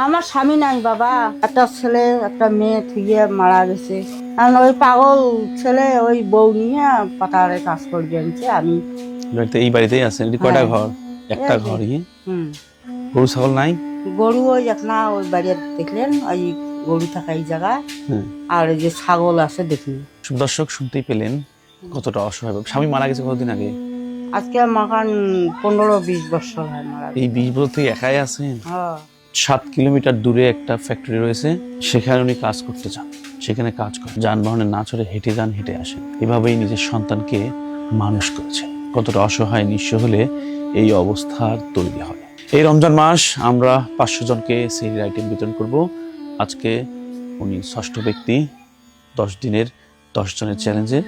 আমার স্বামী নাই বাবা, একটা ছেলে একটা মেয়ে থুয়ে মারা গেছে। আর ওই পাগল ছেলে ওই বউ নিয়ে পাতারে কাজ করবে আনছে। আমি এই বাড়িতেই আছেন? এটি কয়টা ঘর? একটা এই যে, ঘরই? হুম, গরু ছাগল নাই? গরু ওই একটা ওই বাড়ি দেখলেন, ওই গরু থাকা এই জায়গায়। হ্যাঁ। আর ওই যে ছাগল আছে দেখুন। দর্শক শুনতেই পেলেন কতটা অসহায়। স্বামী মারা গেছে কতদিন আগে? আজকে মাখান 15-20 বছর হয় মারা এই গেছে। 20 বছর থেকে একাই আছেন? হ্যাঁ, 7 কিলোমিটার দূরে একটা ফ্যাক্টরি রয়েছে, সেখানে উনি কাজ করতে চান। সেখানে কাজ করেন, যানবাহনে না চড়ে হেঁটে যান, হেঁটে আসেন। এভাবেই নিজের সন্তানকে মানুষ করেছেন। কতটা অসহায় নিঃস্ব হলে এই অবস্থার তৈরি হয়। এই রমজান মাস আমরা 500 জনকে সেহরির আইটেম বিতরণ করব। আজকে উনি 6ষ্ঠ ব্যক্তি। 10 দিনের 10 জনের চ্যালেঞ্জে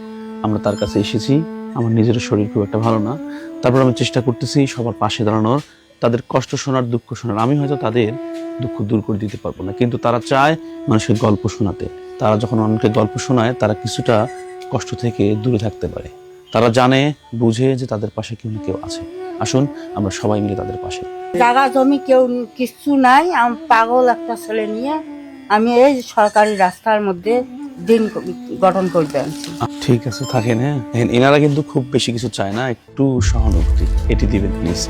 আমরা তার কাছে এসেছি। আমার নিজেরও শরীর খুব একটা ভালো না, তারপর আমি চেষ্টা করতেছি সবার পাশে দাঁড়ানোর, তাদের কষ্ট শোনার, দুঃখ শোনার। আমি হয়তো তাদের দুঃখ দূর করে দিতে পারবো না, কিন্তু তারা চায় মানুষকে গল্প শোনাতে। তারা যখন মানুষকে গল্প শোনায়, তারা কিছুটা কষ্ট থেকে দূরে থাকতে পারে। তারা জানে, বুঝে যে তাদের পাশে কেউ না কেউ আছে। আসুন আমরা সবাই মিলে তাদের পাশে। জায়গা জমি কেউ কিছু নাই। আমি পাগল একটা ছেলে নিয়ে আমি এই সরকারি রাস্তার মধ্যে দিন গঠন করতে আনছি। ঠিক আছে, থাকেন। হ্যাঁ, এনারা কিন্তু খুব বেশি কিছু চায় না, একটু সহানুভূতি এটি দিবেন প্লিজ।